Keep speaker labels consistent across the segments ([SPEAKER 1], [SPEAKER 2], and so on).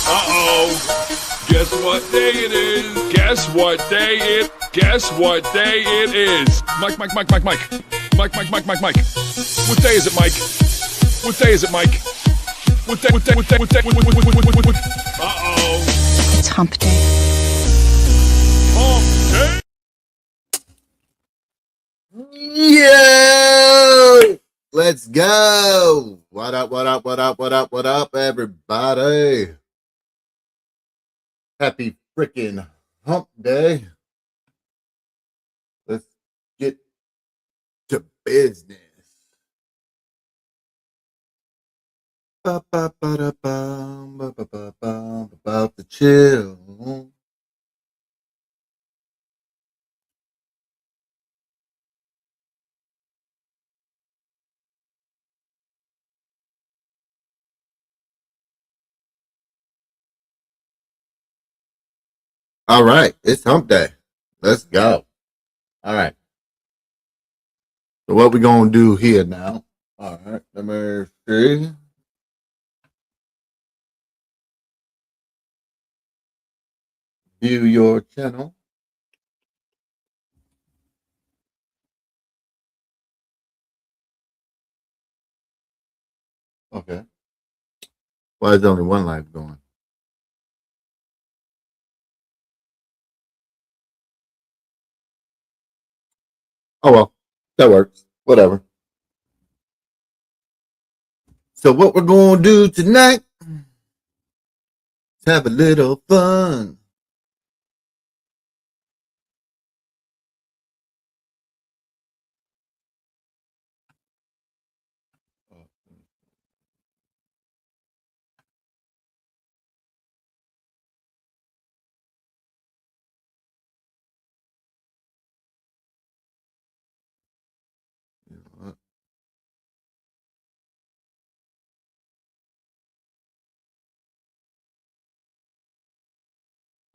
[SPEAKER 1] Uh-oh. Guess what day it is? Guess what day it? Guess what day it is? Mike. Mike. What day is it, Mike? What day is it, Mike? What day? Uh-oh.
[SPEAKER 2] It's hump day.
[SPEAKER 1] Hump day.
[SPEAKER 3] Yo! Let's go! What up, everybody? Happy freaking hump day. Let's get to business. About the chill. All right, it's hump day. Let's go. All right. So what we gonna do here now? All right, number 3. View your channel. Okay. Why is only one live going? Oh well, that works. Whatever. So what we're gonna do tonight is have a little fun.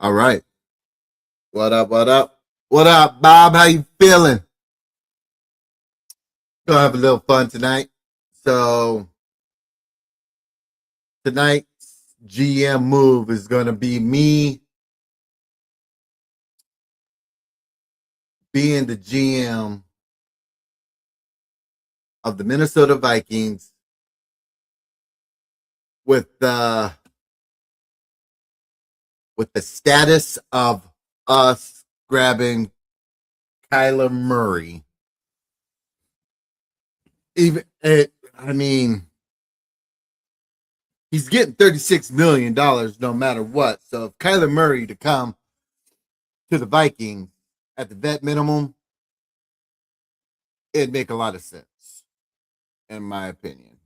[SPEAKER 3] All right. What up? What up, Bob? How you feeling? Gonna have a little fun tonight. So tonight's GM move is gonna be me being the GM of the Minnesota Vikings with the status of us grabbing Kyler Murray. He's getting $36 million no matter what. So if Kyler Murray to come to the Vikings at the vet minimum, it'd make a lot of sense, in my opinion.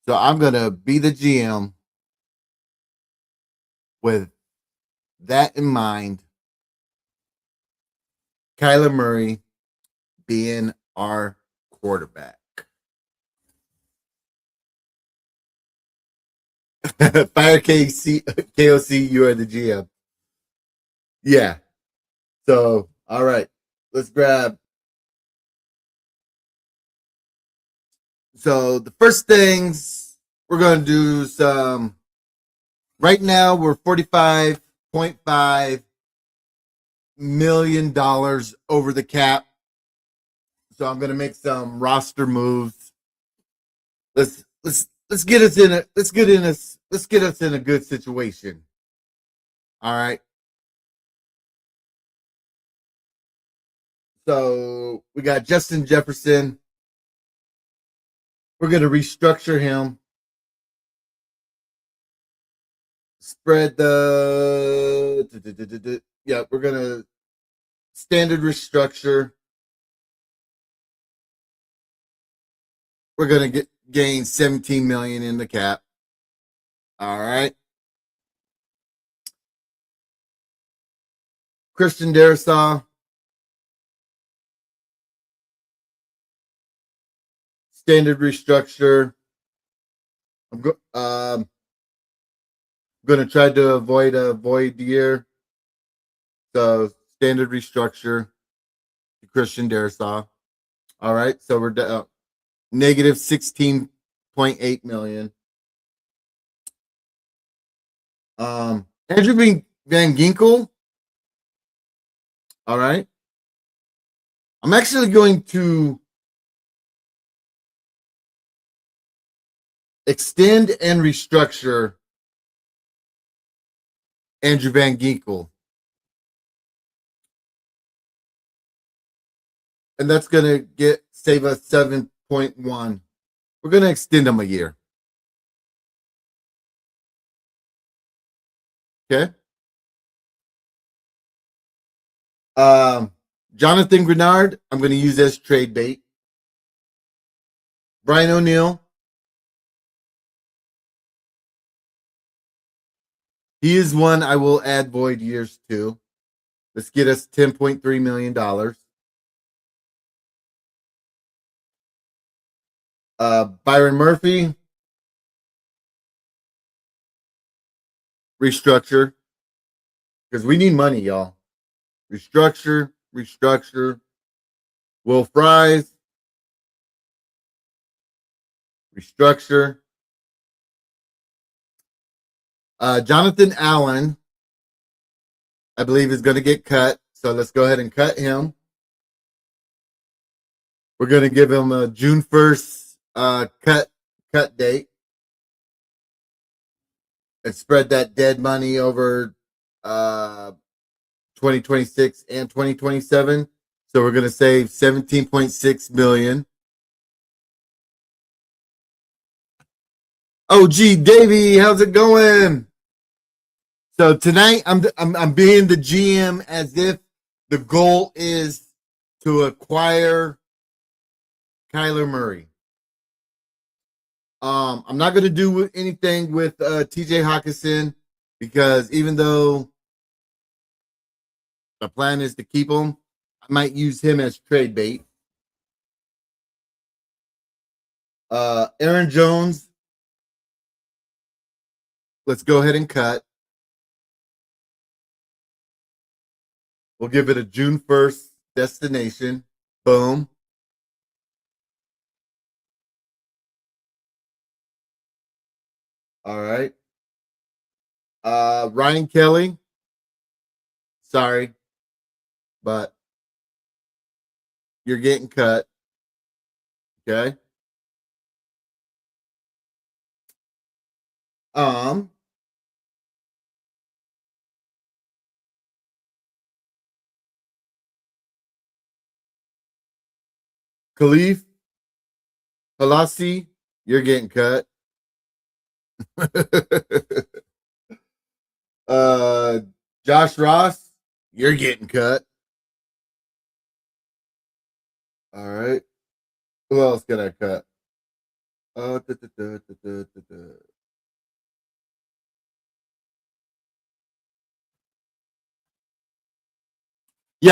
[SPEAKER 3] So I'm going to be the GM with that in mind. Kyler Murray being our quarterback. Fire KOC, you are the GM. Yeah. So, all right. Let's grab. So, the first things we're going to do some. Right now, we're $45.5 million over the cap. So, I'm going to make some roster moves. Let's get us in a good situation. All right. So we got Justin Jefferson. We're going to restructure him. Spread the yeah, we're going to standard restructure. We're going to gain 17 million in the cap. All right. Christian Darrisaw. Standard restructure. I'm going to try to avoid a void year. So standard restructure. Christian Darrisaw. All right. So we're negative 16.8 million. Andrew Van Ginkel. All right. I'm actually going to extend and restructure Andrew Van Ginkel. And that's going to save us 7.1. We're going to extend him a year. Okay. Jonathan Grenard, I'm going to use as trade bait. Brian O'Neill. He is one I will add void years to. Let's get us $10.3 million. Byron Murphy. Restructure. Because we need money, y'all. Restructure. Will Fries. Restructure. Jonathan Allen, I believe, is going to get cut. So let's go ahead and cut him. We're going to give him a June 1st cut date and spread that dead money over 2026 and 2027. So we're going to save $17.6 million. OG Davey, how's it going? So tonight I'm being the GM as if the goal is to acquire Kyler Murray. I'm not going to do anything with TJ Hawkinson because even though the plan is to keep him, I might use him as trade bait. Aaron Jones, let's go ahead and cut. We'll give it a June 1st destination. Boom. All right. Ryan Kelly. Sorry, but you're getting cut. Okay. Khalif Halasi, you're getting cut. Josh Ross, you're getting cut. All right. Who else can I cut? Yeah,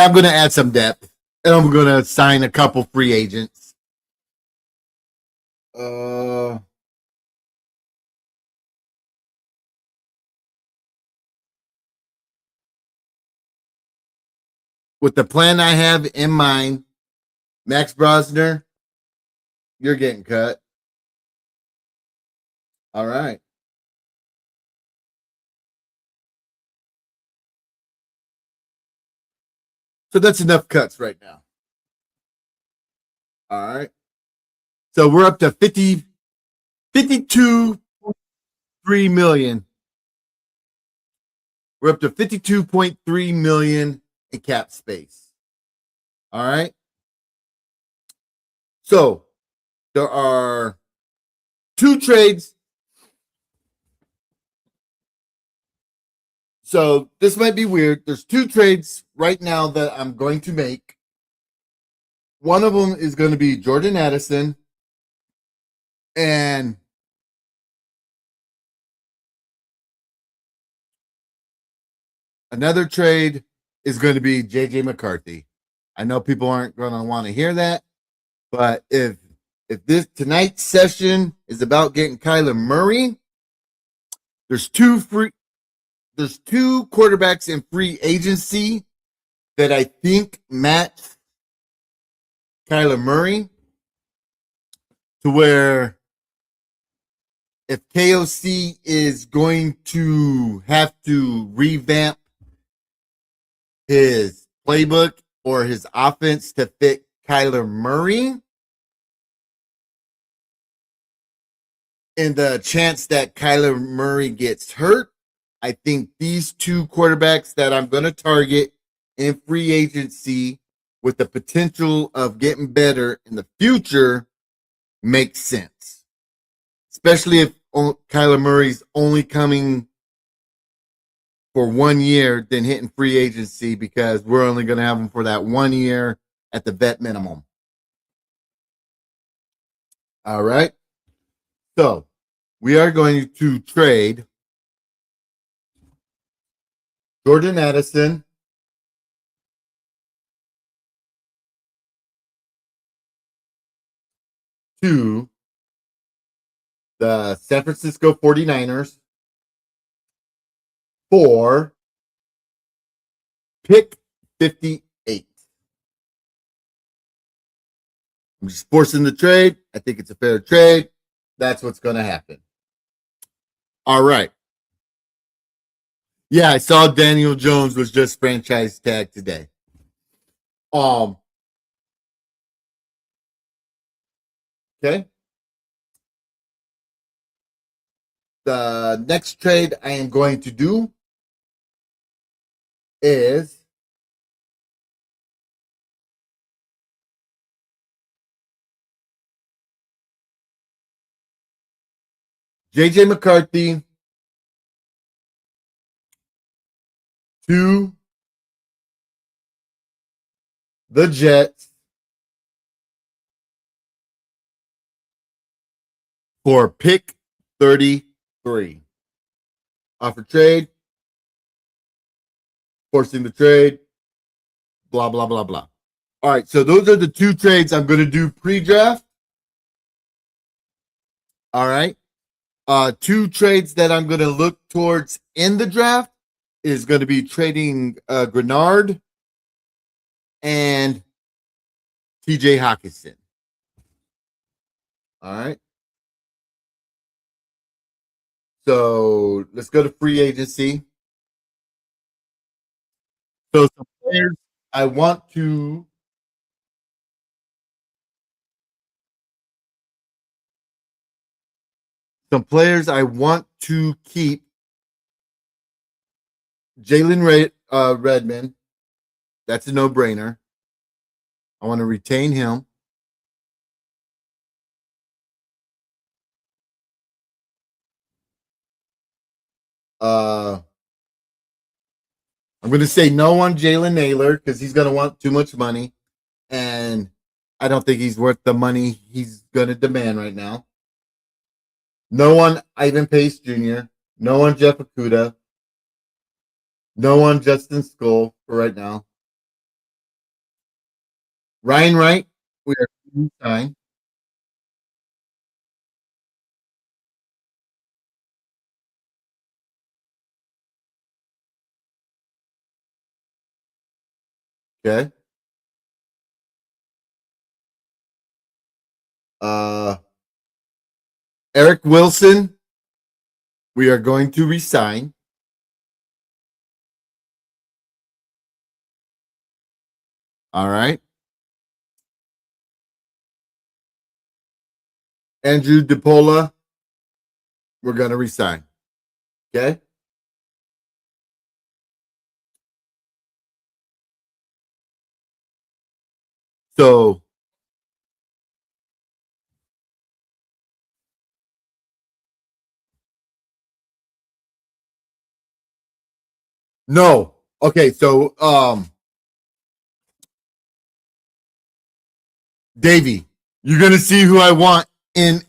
[SPEAKER 3] I'm going to add some depth, and I'm going to sign a couple free agents. With the plan I have in mind, Max Brosner, you're getting cut. All right. So that's enough cuts right now. All right. So we're up to 52.3 million. We're up to 52.3 million in cap space. All right. So there are two trades. So this might be weird. There's two trades right now that I'm going to make. One of them is going to be Jordan Addison, and another trade is going to be JJ McCarthy. I know people aren't going to want to hear that, but if this tonight's session is about getting Kyler Murray, there's two quarterbacks in free agency that I think match Kyler Murray to where if KOC is going to have to revamp his playbook or his offense to fit Kyler Murray, and the chance that Kyler Murray gets hurt, I think these two quarterbacks that I'm going to target in free agency with the potential of getting better in the future makes sense. Especially if Kyler Murray's only coming for 1 year, then hitting free agency because we're only going to have him for that 1 year at the vet minimum. All right. So we are going to trade Jordan Addison to the San Francisco 49ers for pick 58. I'm just forcing the trade. I think it's a fair trade. That's what's going to happen. All right. Yeah, I saw Daniel Jones was just franchise tagged today. Okay. The next trade I am going to do is JJ McCarthy to the Jets for pick 33. Offer trade, forcing the trade, blah, blah, blah, blah. All right, so those are the two trades I'm going to do pre-draft. All right. Two trades that I'm going to look towards in the draft is going to be trading Grenard and TJ Hawkinson. All right. So let's go to free agency. So some players I want to keep. Jalen Redmond. That's a no-brainer. I want to retain him. I'm going to say no on Jalen Naylor because he's going to want too much money. And I don't think he's worth the money he's going to demand right now. No on Ivan Pace Jr. No on Jeff Okuda. No on Justin Skol for right now. Ryan Wright, we are signed. Okay. Eric Wilson, we are going to resign. All right. Andrew DePola, we're going to resign. Okay. So no. Okay, so Davey, you're gonna see who I want in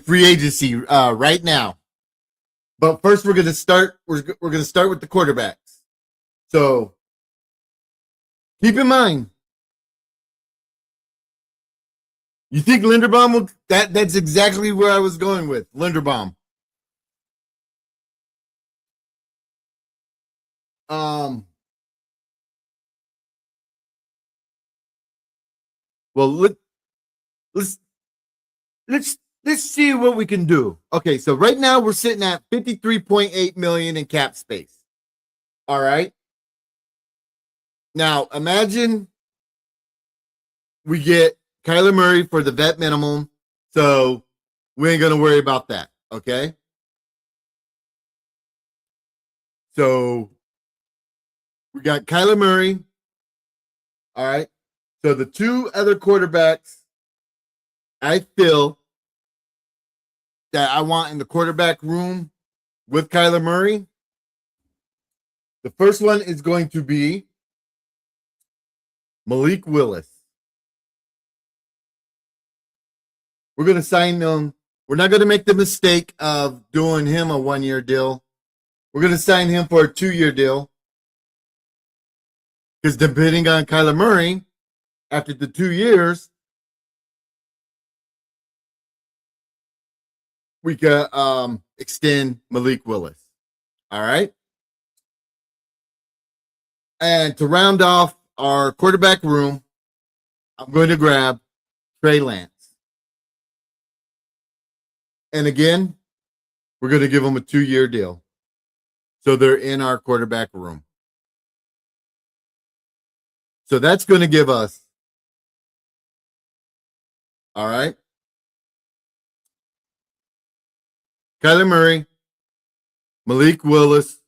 [SPEAKER 3] free agency right now. But first, we're gonna start. We're gonna start with the quarterbacks. So keep in mind, you think Linderbaum will? That's exactly where I was going with Linderbaum. Um. Well, let's let's let's see what we can do. Okay, so right now we're sitting at 53.8 million in cap space. All right. Now imagine we get Kyler Murray for the vet minimum, so we ain't gonna worry about that. Okay. So we got Kyler Murray. All right. So the two other quarterbacks I feel that I want in the quarterback room with Kyler Murray. The first one is going to be Malik Willis. We're going to sign him. We're not going to make the mistake of doing him a 1-year deal. We're going to sign him for a 2-year deal. Because depending on Kyler Murray, after the 2 years, we can extend Malik Willis. All right. And to round off our quarterback room, I'm going to grab Trey Lance. And again, we're going to give them a 2-year deal. So they're in our quarterback room. So that's going to give us, all right, Kyler Murray, Malik Willis,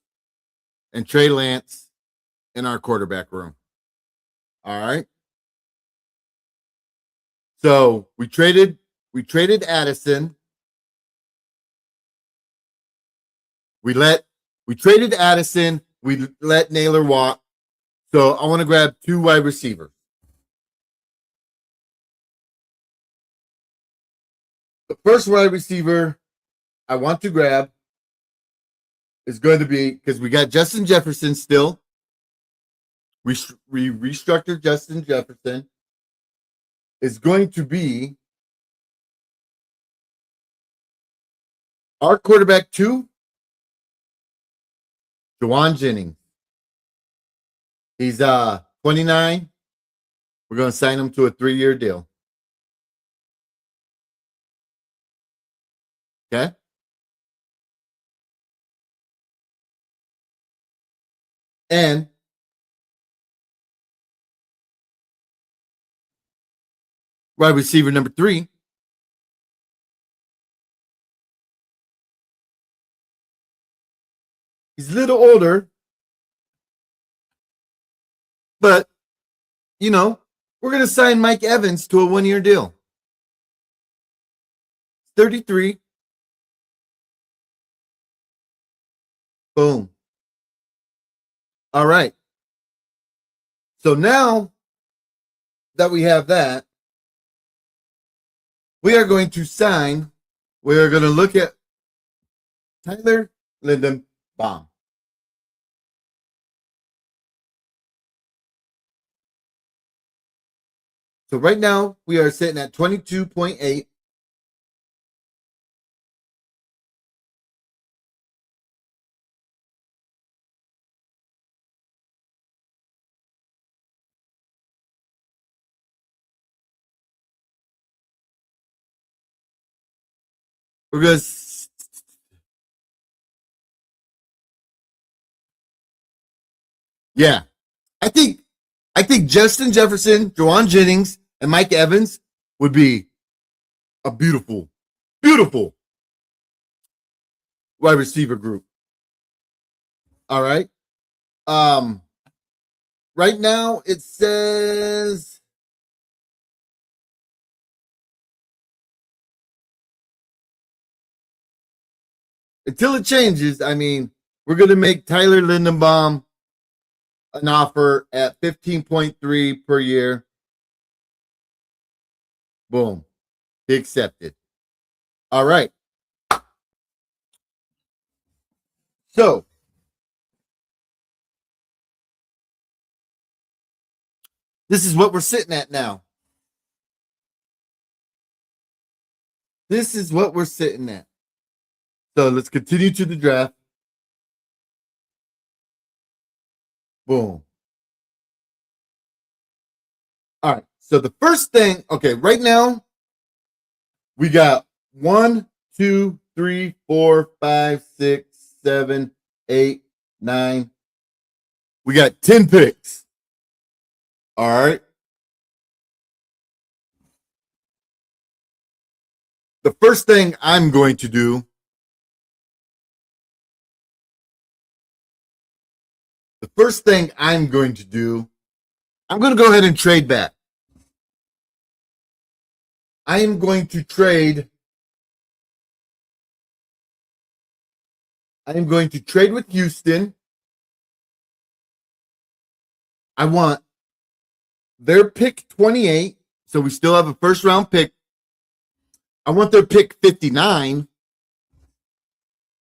[SPEAKER 3] and Trey Lance in our quarterback room. All right. So we traded Addison. We traded Addison. We let Naylor walk. So I want to grab 2 wide receivers. The first wide receiver I want to grab is going to be, because we got Justin Jefferson still. We restructured Justin Jefferson. Is going to be our quarterback 2, Juwan Jennings. He's 29. We're going to sign him to a 3-year deal. Okay. And wide receiver number 3, he's a little older, but we're going to sign Mike Evans to a 1-year deal. 33. Boom. All right. So now that we have that, we are going to look at Tyler Lindenbaum. So right now we are sitting at 22.8. We're going to, yeah. I think Justin Jefferson, Juwan Jennings, and Mike Evans would be a beautiful, beautiful wide receiver group. All right. Right now it says until it changes. I mean, we're going to make Tyler Lindenbaum an offer at 15.3 per year. Boom. He accepted. All right. So this is what we're sitting at now. This is what we're sitting at. So let's continue to the draft. Boom. All right. So the first thing, okay, right now we got 1, 2, 3, 4, 5, 6, 7, 8, 9. We got 10 picks. All right. The first thing I'm going to do, I'm going to go ahead and trade back. I am going to trade with Houston. I want their pick 28. So we still have a first round pick. I want their pick 59.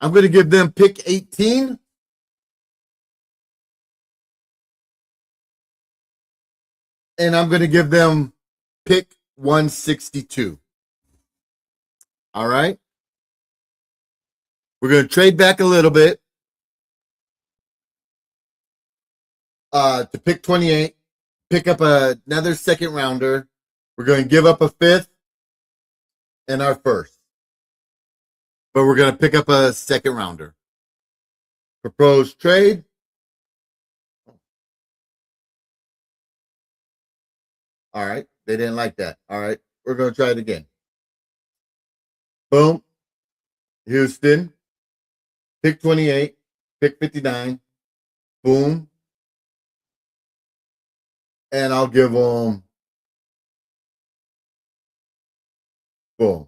[SPEAKER 3] I'm going to give them pick 18. And I'm going to give them pick 162. All right. We're going to trade back a little bit to pick 28, pick up another second rounder. We're going to give up a fifth and our first. But we're going to pick up a second rounder. Proposed trade. All right. They didn't like that. All right. We're going to try it again. Boom. Houston. Pick 28. Pick 59. Boom. And I'll give them. Boom.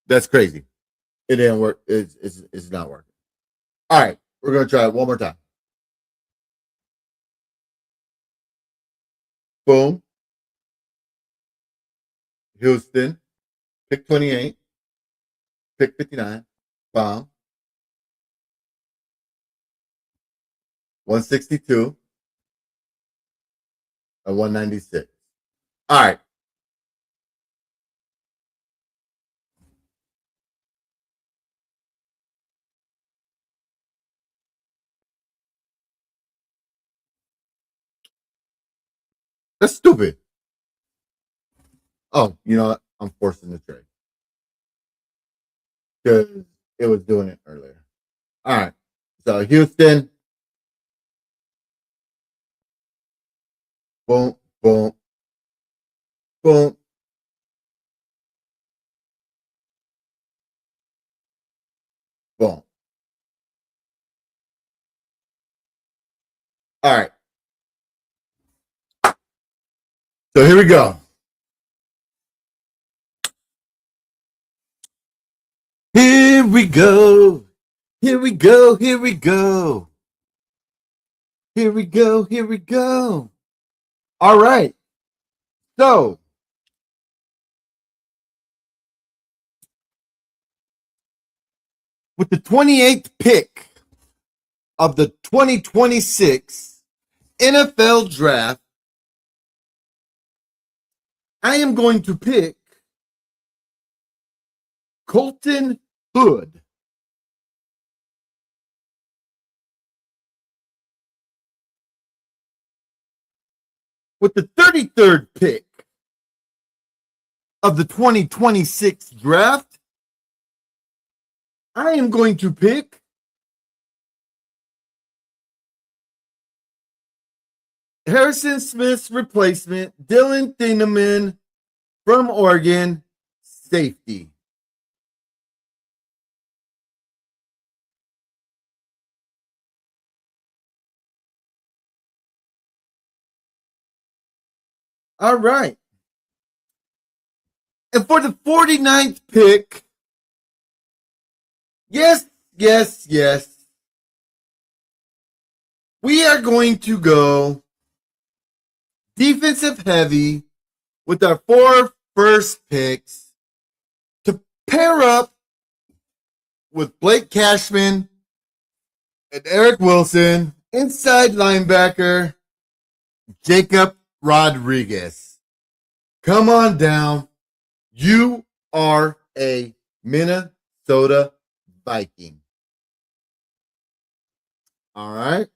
[SPEAKER 3] That's crazy. It didn't work. It's not working. All right. We're going to try it one more time. Boom. Houston. Pick 28. Pick 59. Bomb. 162. And 196. All right. That's stupid. Oh, you know what? I'm forcing the trade. Because it was doing it earlier. All right. So Houston. Boom, boom, boom. Boom. All right. So here we go. Here we go. Here we go. Here we go. Here we go. Here we go. All right. So with the 28th pick of the 2026 NFL draft, I am going to pick Colton Hood. With the 33rd pick of the 2026 draft, I am going to pick Harrison Smith's replacement, Dylan Thieneman from Oregon, safety. All right. And for the 49th pick, yes, we are going to go defensive heavy with our 4 first picks to pair up with Blake Cashman and Eric Wilson, inside linebacker Jacob Rodriguez. Come on down. You are a Minnesota Viking. All right.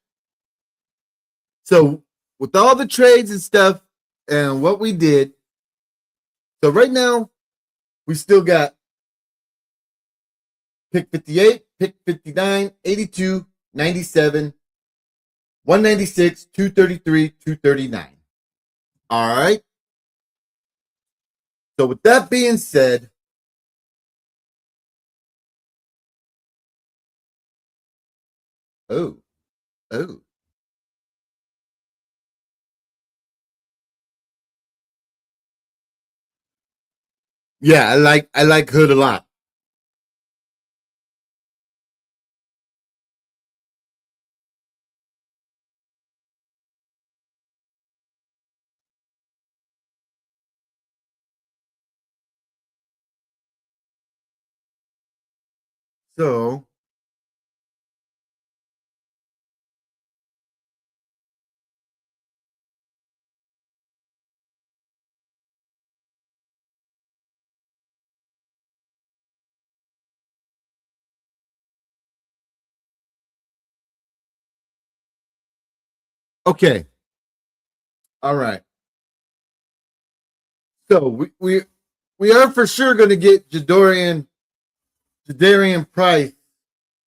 [SPEAKER 3] So with all the trades and stuff And what we did, so right now, we still got pick 58, pick 59, 82, 97, 196, 233, 239. All right. So with that being said, oh, oh. Yeah, I like Hood a lot. So okay. All right. So we are for sure going to get Jadarian Price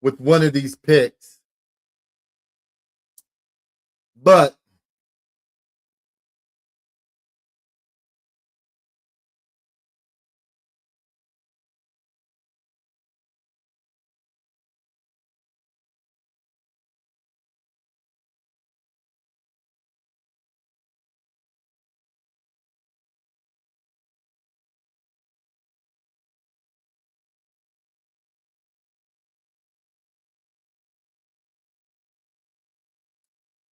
[SPEAKER 3] with one of these picks. But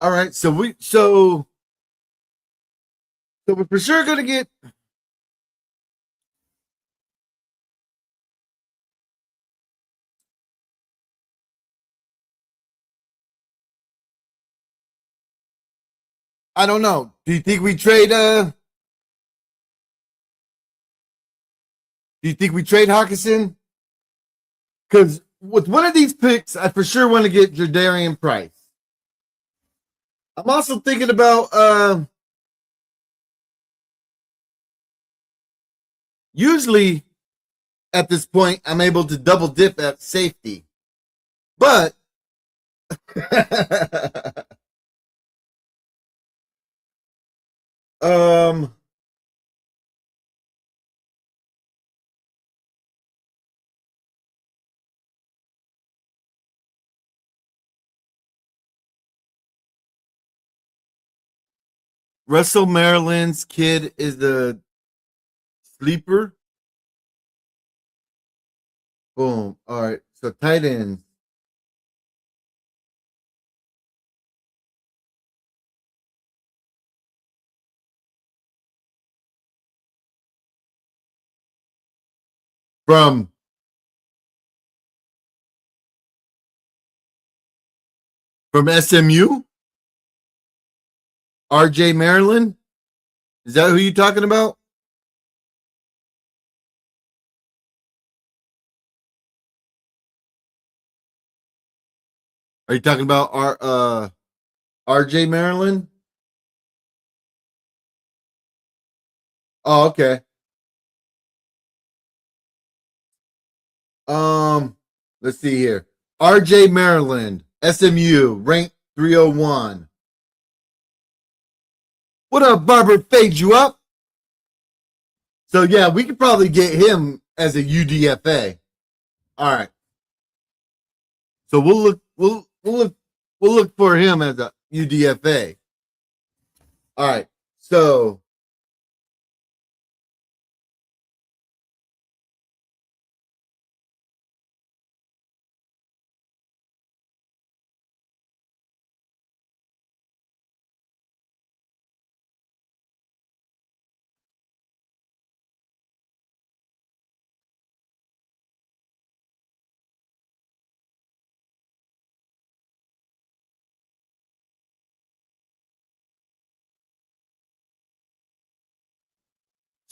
[SPEAKER 3] all right, so we're for sure going to get. I don't know. Do you think we trade? Do you think we trade Hawkinson? Because with one of these picks, I for sure want to get Jadarian Price. I'm also thinking about usually at this point I'm able to double dip at safety, but um, Russell Maryland's kid is the sleeper. Boom. All right. So tight ends from SMU, RJ Maryland. Is that who you talking about? Are you talking about RJ Maryland? Oh, okay. Um, let's see here. RJ Maryland, SMU, ranked 301. What up, Barber? Fade you up? So yeah, we could probably get him as a UDFA. All right. So we'll look for him as a UDFA. All right. So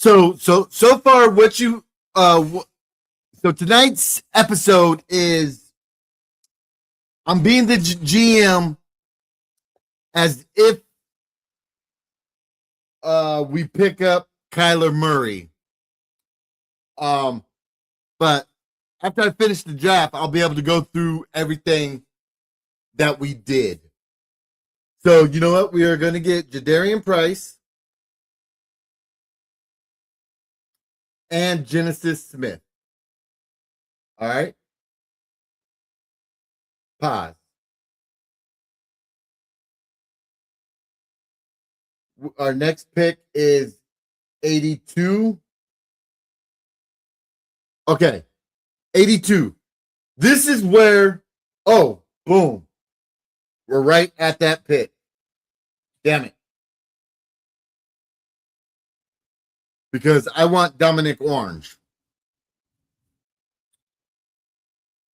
[SPEAKER 3] so far what you so tonight's episode is I'm being the GM as if we pick up Kyler Murray. But after I finish the draft, I'll be able to go through everything that we did. So you know what? We are going to get Jadarian Price and Genesis Smith. All right. Pause. Our next pick is 82. Okay. 82. This is where, oh, boom. We're right at that pick. Damn it. Because I want Dominic Orange.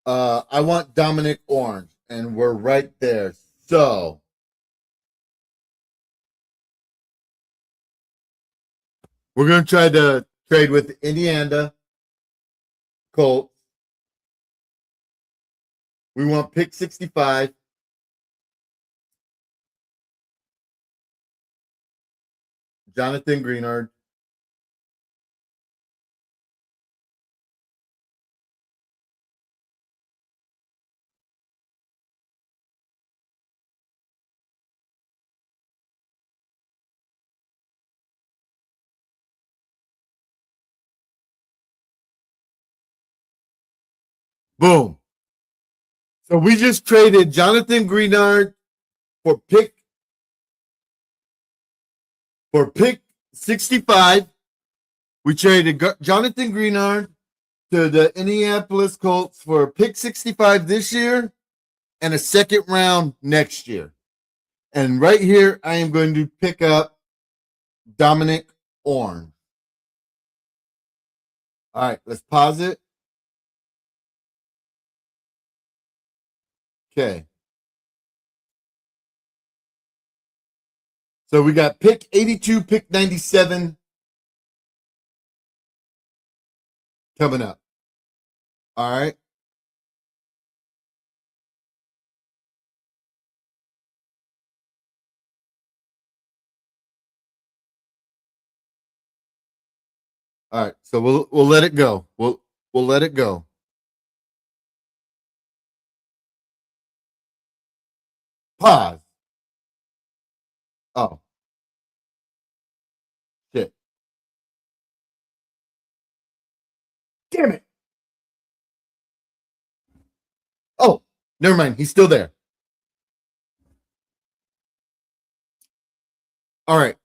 [SPEAKER 3] I want Dominic Orange, and we're right there. So we're going to try to trade with Indiana Colts. We want pick 65. Jonathan Greenard. Boom. So we just traded Jonathan Greenard for pick 65. We traded Jonathan Greenard to the Indianapolis Colts for pick 65 this year and a second round next year. And right here, I am going to pick up Dominic Orange. All right, let's pause it. Okay. So we got pick 82, pick 97 coming up. All right. All right. So we'll let it go. We'll let it go. Pause. Oh. Shit. Damn it. Oh, never mind. He's still there. All right.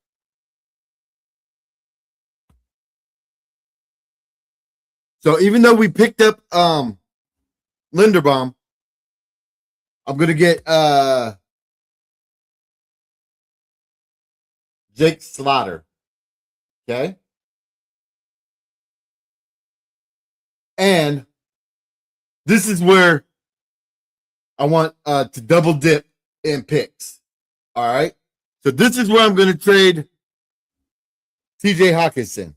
[SPEAKER 3] So even though we picked up Linderbaum, I'm gonna get Jake Slaughter. Okay. And this is where I want to double dip in picks. All right. So this is where I'm going to trade TJ Hawkinson.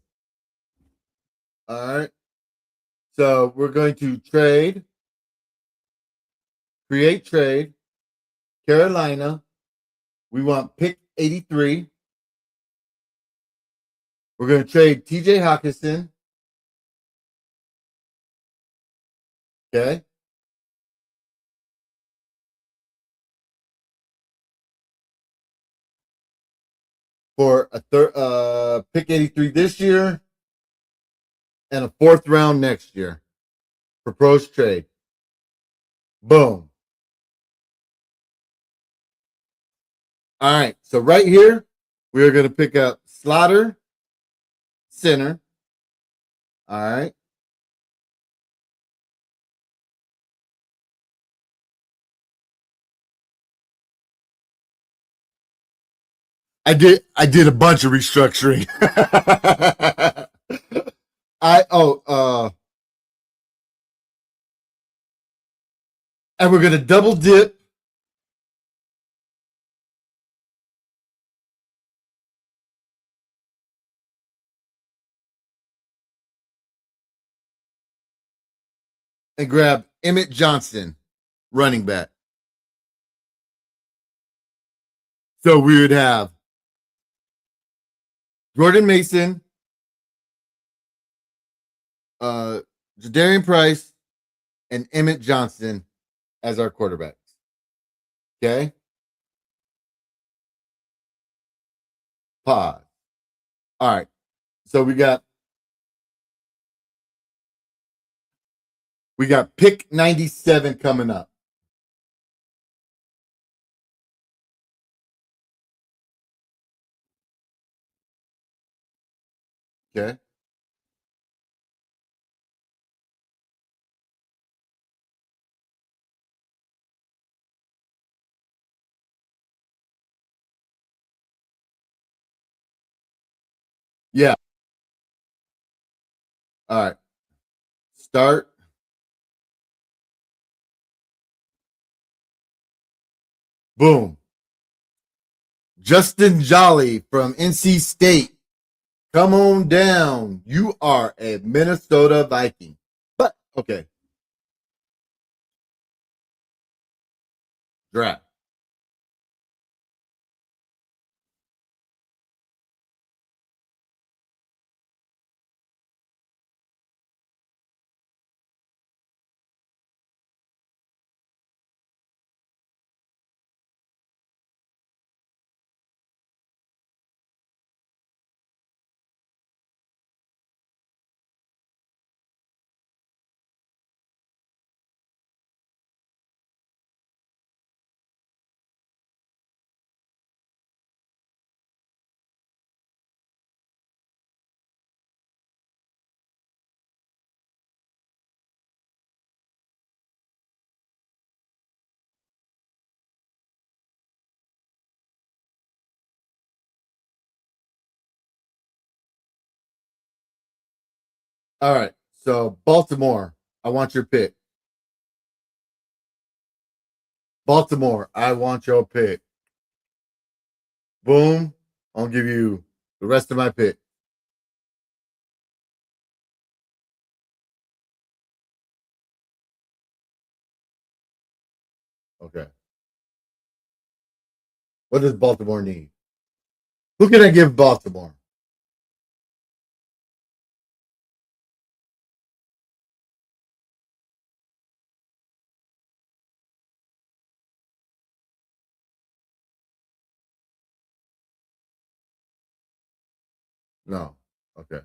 [SPEAKER 3] All right. So we're going to create trade, Carolina. We want pick 83. We're going to trade TJ Hawkinson. Okay. For a pick 83 this year and a fourth round next year. Proposed trade. Boom. All right. So right here, we are going to pick up Slaughter, center. All right. I did a bunch of restructuring. And we're gonna double dip. And grab Emmett Johnson, running back. So we would have Jordan Mason, Jadarian Price, and Emmett Johnson as our quarterbacks. Okay. Pause. All right. So we got pick 97 coming up. Okay. Yeah. All right. Start. Boom. Justin Jolly from NC State. Come on down. You are a Minnesota Viking. But okay. Draft. All right. So Baltimore, I want your pick. Baltimore, I want your pick. Boom. I'll give you the rest of my pick. Okay. What does Baltimore need? Who can I give Baltimore? No. Okay.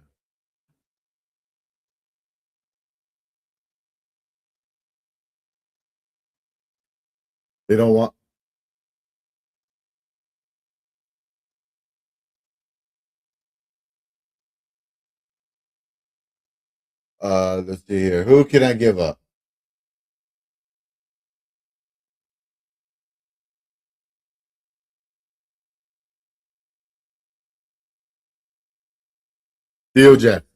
[SPEAKER 3] They don't want. Let's see here. Who can I give up? Theo Jackson.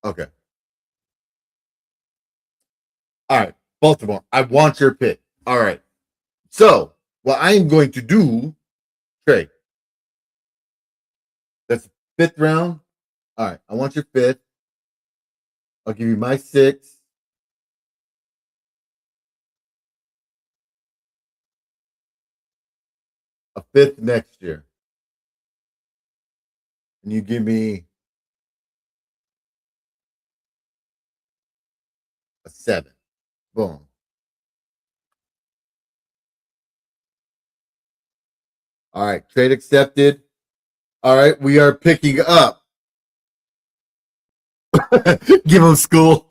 [SPEAKER 3] Okay. All right. Baltimore, I want your pick. All right. So, what I am going to do, Trey, that's fifth round. All right. I want your fifth. I'll give you my sixth, a fifth next year. And you give me a seven. Boom. All right. Trade accepted. All right. We are picking up. Give him school.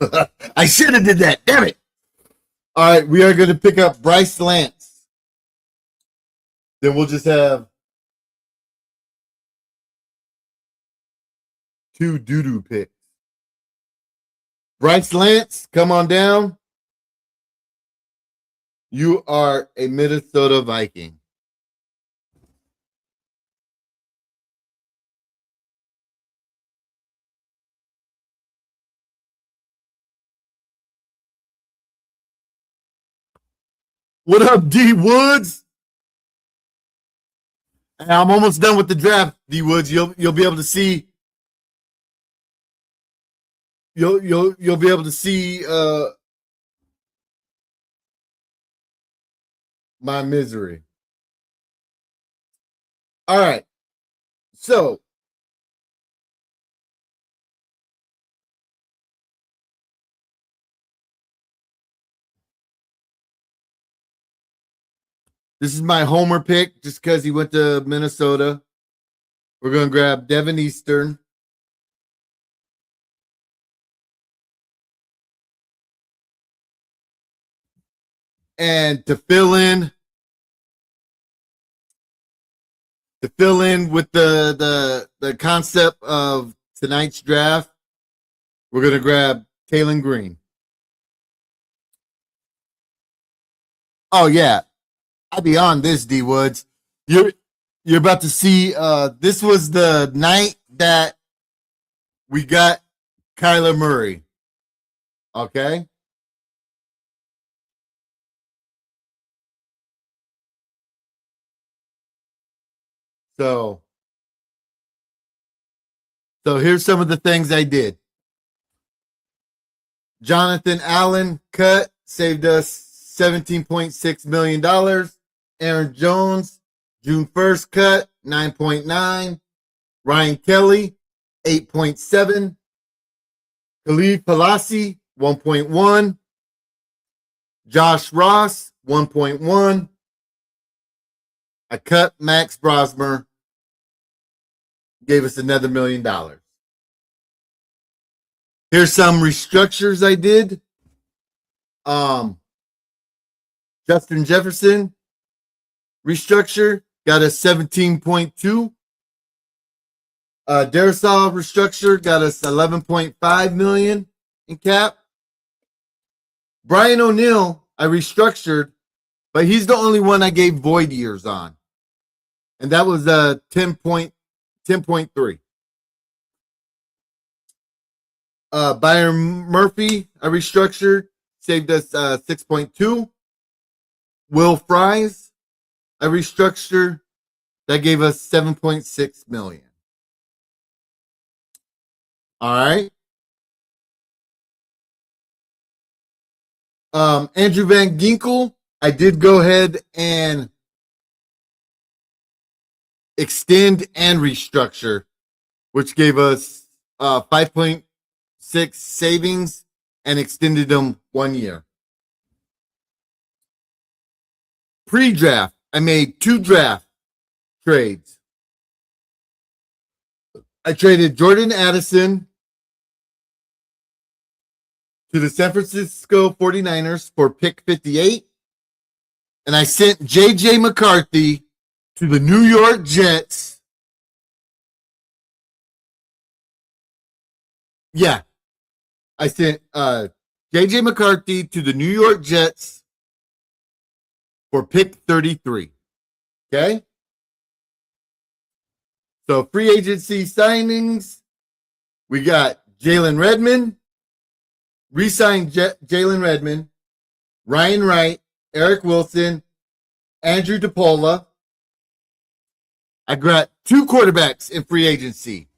[SPEAKER 3] I should have did that. Damn it. All right. We are going to pick up Bryce Lance. Then we'll just have two doo-doo picks. Bryce Lance, come on down. You are a Minnesota Viking. What up, D Woods? I'm almost done with the draft, D Woods. You'll be able to see. You'll be able to see my misery. All right. So this is my homer pick just because he went to Minnesota. We're going to grab Devin Eastern. And to fill in with the concept of tonight's draft, we're going to grab Taylor Green. Oh yeah, I'll be on this, D Woods. You're about to see. This was the night that we got Kyler Murray. Okay. So here's some of the things I did. Jonathan Allen cut, saved us $17.6 million. Aaron Jones, June 1st cut, 9.9. Ryan Kelly, 8.7. Khalid Palasi, 1.1. Josh Ross, 1.1. I cut Max Brosmer, gave us another $1 million. Here's some restructures I did. Justin Jefferson restructure got us 17.2. Darrisaw restructure got us 11.5 million in cap. Brian O'Neill I restructured, but he's the only one I gave void years on, and that was 10.3. Byron Murphy I restructured, saved us 6.2. Will Fries I restructured, that gave us 7.6 million. All right. Andrew Van Ginkel, I did go ahead and extend and restructure, which gave us 5.6 savings and extended them 1 year. Pre-draft, I made 2 draft trades. I traded Jordan Addison to the San Francisco 49ers for pick 58. And I sent J.J. McCarthy to the New York Jets. Yeah. I sent J.J. McCarthy to the New York Jets for pick 33. Okay? So free agency signings, we got Jalen Redmond, re-signed Jalen Redmond, Ryan Wright, Eric Wilson, Andrew DePaula. I got 2 quarterbacks in free agency.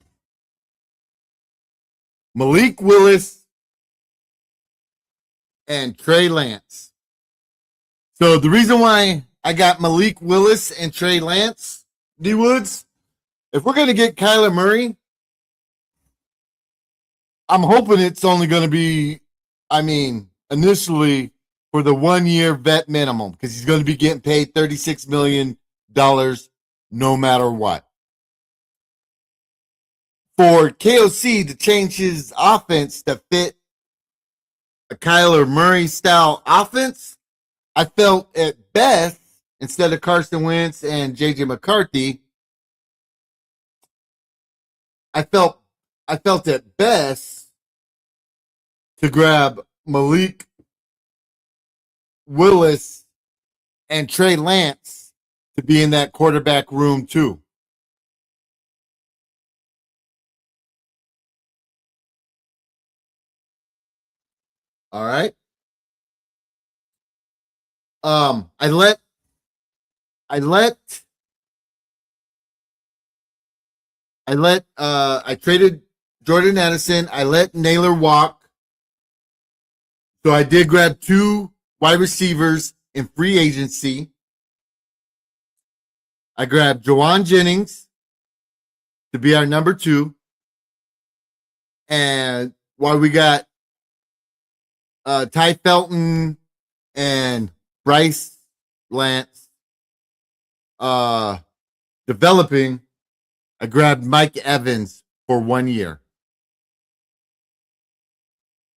[SPEAKER 3] Malik Willis and Trey Lance. So the reason why I got Malik Willis and Trey Lance, D Woods, if we're going to get Kyler Murray, I'm hoping it's only going to be, initially for the 1 year vet minimum, because he's going to be getting paid $36 million no matter what. For KOC to change his offense to fit a Kyler Murray style offense, I felt at best, instead of Carson Wentz and JJ McCarthy, I felt at best to grab Malik Willis and Trey Lance to be in that quarterback room too. All right. I traded Jordan Addison. I let Naylor walk. So I did grab 2 wide receivers in free agency. I grabbed Jawan Jennings to be our number 2. And while we got Ty Felton and Bryce Lance developing, I grabbed Mike Evans for 1 year.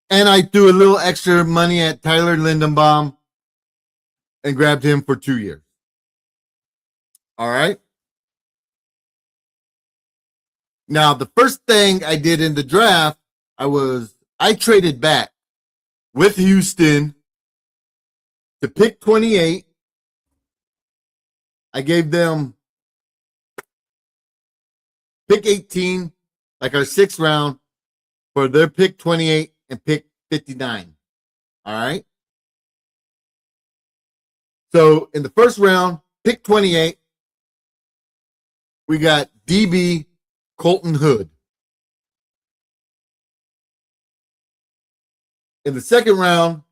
[SPEAKER 3] And I threw a little extra money at Tyler Lindenbaum and grabbed him for 2 years. All right. Now, the first thing I did in the draft, I traded back with Houston to pick 28. I gave them pick 18, like our 6th round, for their pick 28 and pick 59. All right. So in the first round, pick 28, we got DB Colton Hood. In the second round,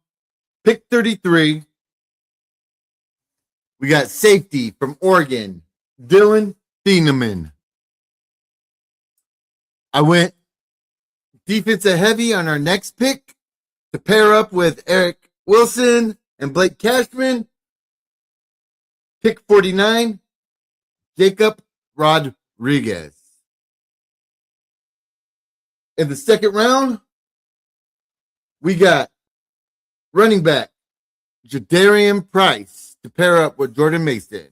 [SPEAKER 3] pick 33, we got safety from Oregon, Dylan Thieneman. I went defensive heavy on our next pick to pair up with Eric Wilson and Blake Cashman. Pick 49, Jacob Rodriguez. In the second round, we got running back Jadarian Price to pair up with Jordan Mason.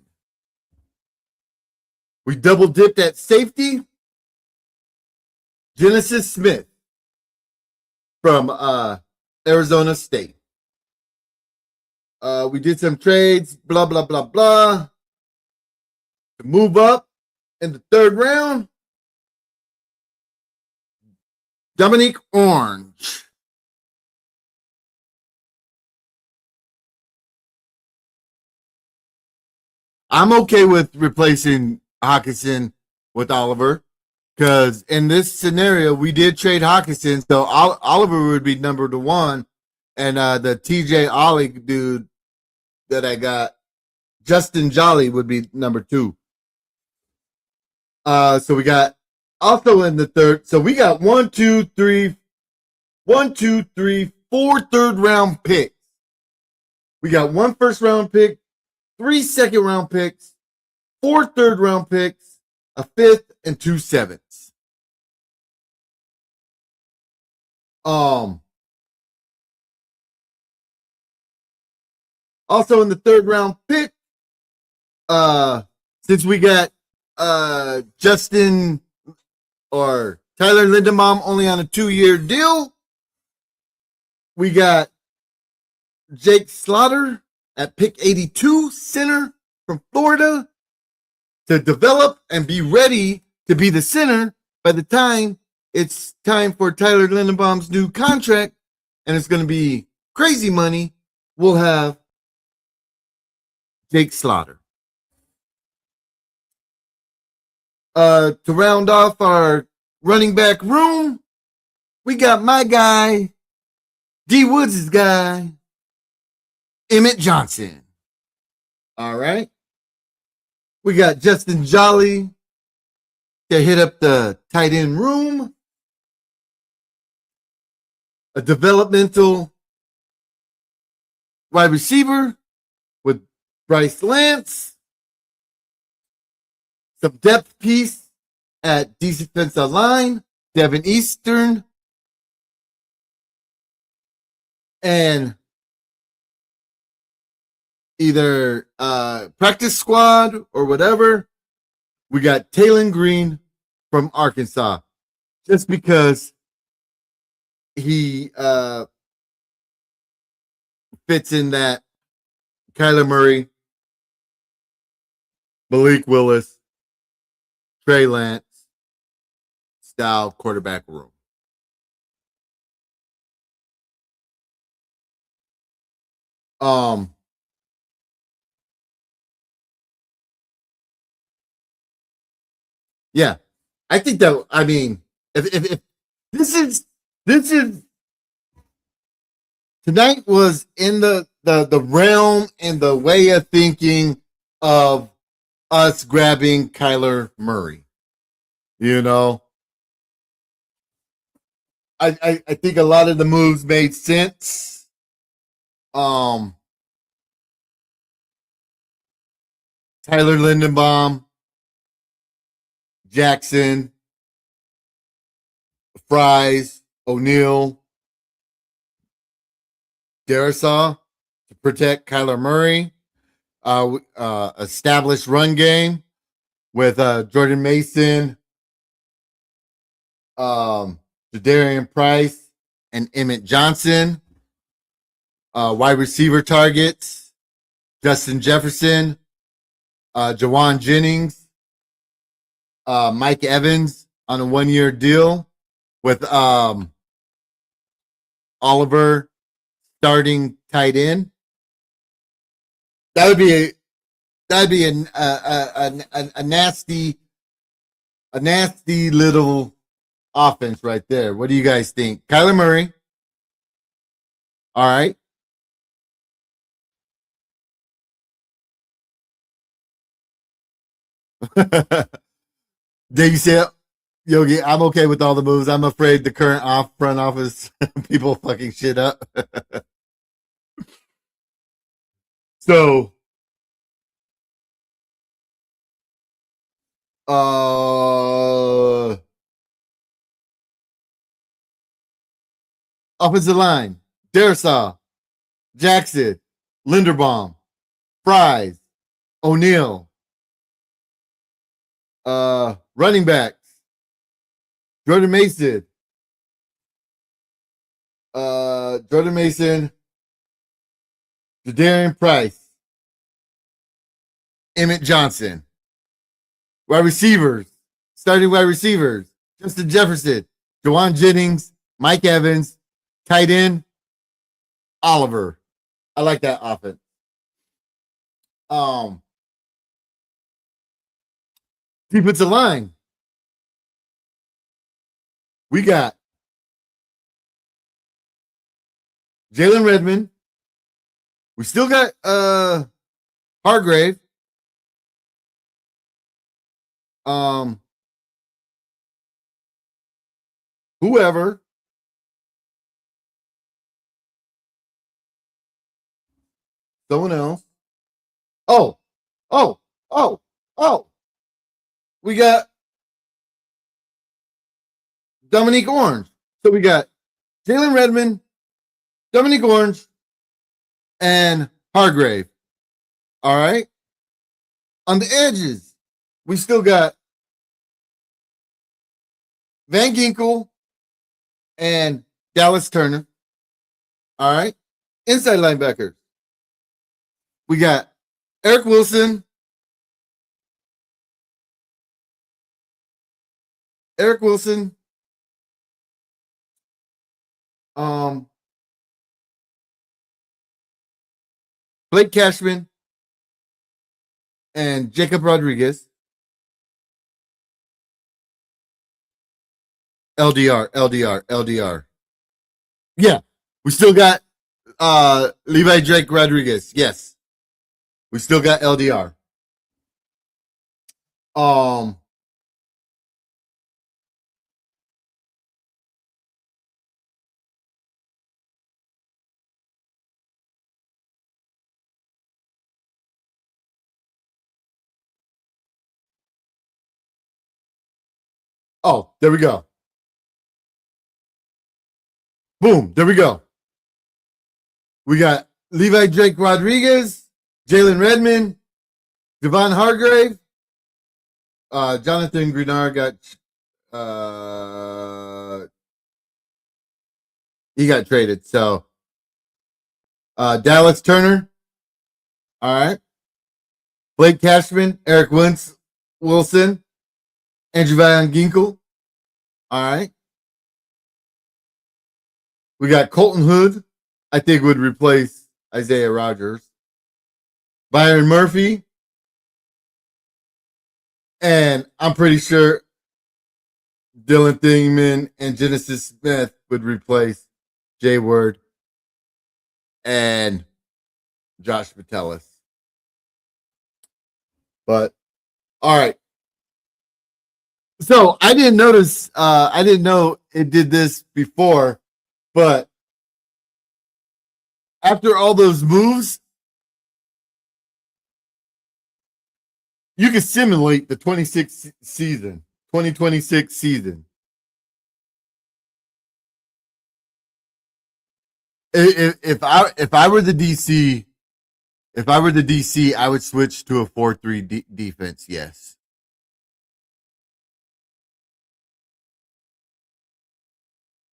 [SPEAKER 3] We double dipped at safety, Genesis Smith from Arizona State. We did some trades, blah, blah, blah, blah. To move up in the third round, Dominique Orange. I'm okay with replacing Hawkinson with Oliver because in this scenario, we did trade Hawkinson, so Oliver would be number 1, and the TJ Ollie dude that I got, Justin Jolly, would be number 2. So we got also in the third. So we got 4 third round picks. We got 1 first round pick, 3 second round picks, 4 third round picks, a 5th, and 2 7ths. Also in the third round pick, since we got Justin or Tyler Lindenbaum only on a 2-year deal, we got Jake Slaughter at pick 82, center from Florida, to develop and be ready to be the center by the time it's time for Tyler Lindenbaum's new contract, and it's going to be crazy money. We'll have Jake Slaughter. To round off our running back room, we got my guy, D Woods' guy, Emmett Johnson. All right. We got Justin Jolly to hit up the tight end room. A developmental wide receiver with Bryce Lance. Some depth piece at defensive line, Devin Eastern. And either practice squad or whatever, we got Taylon Green from Arkansas. Just because he fits in that Kyler Murray, Malik Willis, Trey Lance style quarterback room. Yeah, I think that, I mean, if this is tonight was in the realm and the way of thinking of us grabbing Kyler Murray. You know, I think a lot of the moves made sense. Um, Tyler Lindenbaum, Jackson, Fries, O'Neal, Darisaw to protect Kyler Murray. Established run game with Jordan Mason, Jadarian Price, and Emmett Johnson. Wide receiver targets: Justin Jefferson, Jawan Jennings, Mike Evans on a 1-year deal with Oliver starting tight end. That would be a nasty little offense right there. What do you guys think? Kyler Murray. All right. Did you say it? Yogi, I'm okay with all the moves. I'm afraid the current front office people fucking shit up. So, uh, offensive line: Darisaw, Jackson, Linderbaum, Fries, O'Neal. Running backs: Jordan Mason, Jadarian Price, Emmett Johnson. Wide receivers, starting wide receivers: Justin Jefferson, Jawan Jennings, Mike Evans. Tight end, Oliver. I like that offense. Um, Defensive line. We got Jalen Redmond. We still got Hargrave. Um, Whoever. Someone else. Oh, oh, oh, oh. We got Dominique Orange. So we got Jalen Redmond, Dominique Orange, and Hargrave. All right. On the edges, we still got Van Ginkel and Dallas Turner. All right. Inside linebackers, we got Eric Wilson, Eric Wilson, um, Blake Cashman, and Jacob Rodriguez. LDR, LDR, LDR. Yeah. We still got Levi Drake Rodriguez. Yes. We still got LDR. Um oh, there we go. Boom, there we go. We got Levi Drake Rodriguez, Jalen Redmond, Javon Hargrave, Jonathan Grenard got he got traded. So Dallas Turner, all right. Blake Cashman, Eric Wilson, Andrew Van Ginkel, all right. We got Colton Hood, I think would replace Isaiah Rogers. Byron Murphy, and I'm pretty sure Dylan Thingman and Genesis Smith would replace Jay Word and Josh Metellus. But All right. So I didn't notice. I didn't know it did this before, but after all those moves, you can simulate the 2026 season. If I were the DC, I would switch to a 4-3 defense. Yes.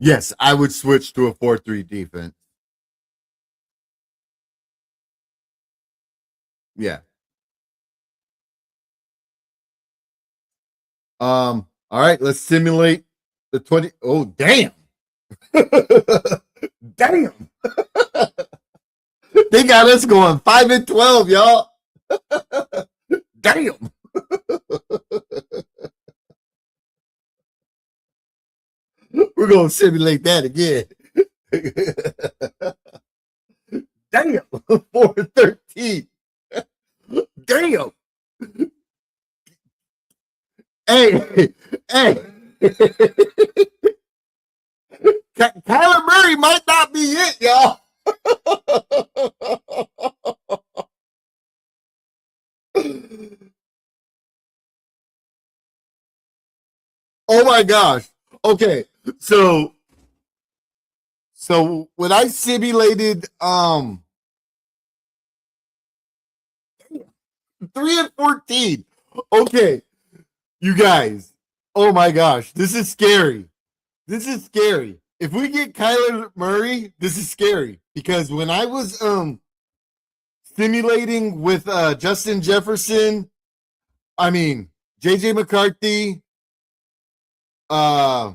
[SPEAKER 3] Yes, I would switch to a 4-3 defense. Yeah. All right, let's simulate the 20. Oh, damn. Damn. They got us going 5-12, y'all. Damn. We're gonna simulate that again. Damn. 4-13. Damn. Hey, hey. Kyler Murray might not be it, y'all. Oh my gosh. Okay. So when I simulated 3-14. Okay, you guys. Oh my gosh, this is scary. This is scary. If we get Kyler Murray, this is scary because when I was simulating with Justin Jefferson, I mean JJ McCarthy, uh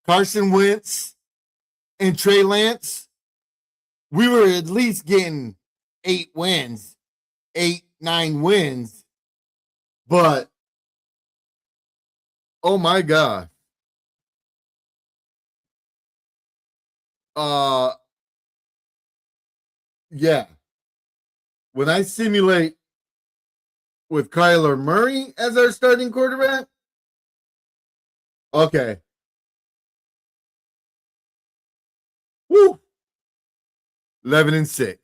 [SPEAKER 3] Carson Wentz, and Trey Lance, we were at least getting 8 wins, 8, 9 wins. But oh my god, uh, yeah. When I simulate with Kyler Murray as our starting quarterback, okay, woo, 11-6,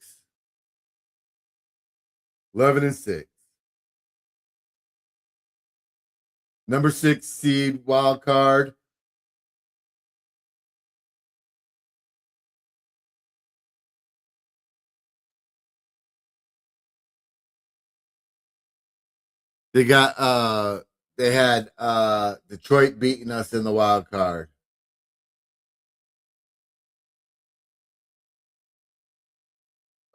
[SPEAKER 3] 11-6. Number 6 seed wild card. They had Detroit beating us in the wild card.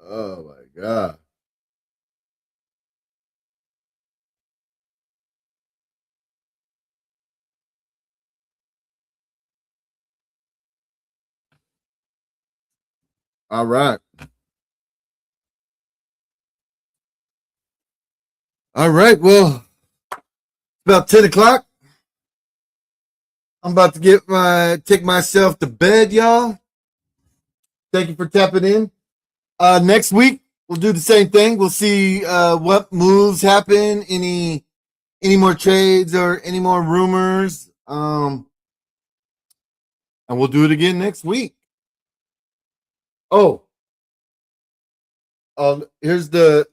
[SPEAKER 3] Oh my god. All right. All right. Well, about 10 o'clock. I'm about to take myself to bed, y'all. Thank you for tapping in. Next week we'll do the same thing. We'll see what moves happen, any more trades or any more rumors. And we'll do it again next week. Oh, here's the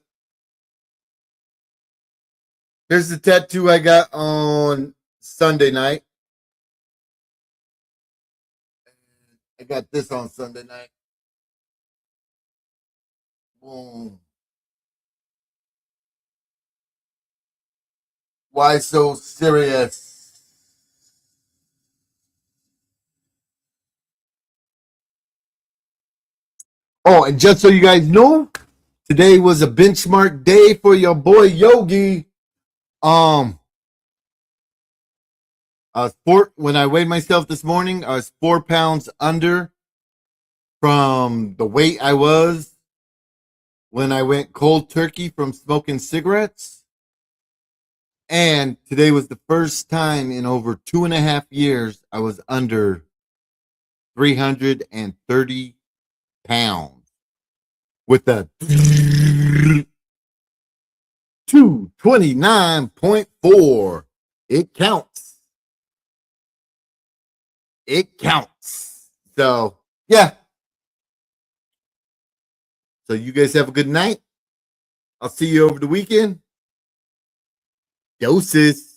[SPEAKER 3] tattoo I got on Sunday night. I got this on Sunday night. Boom. Why so serious? Oh, and just so you guys know, today was a benchmark day for your boy Yogi. Um, I was when I weighed myself this morning, I was 4 pounds under from the weight I was when I went cold turkey from smoking cigarettes. And today was the first time in over 2.5 years I was under 330 pounds with the 229.4. It counts. It counts. So, yeah. So, you guys have a good night. I'll see you over the weekend. Doses.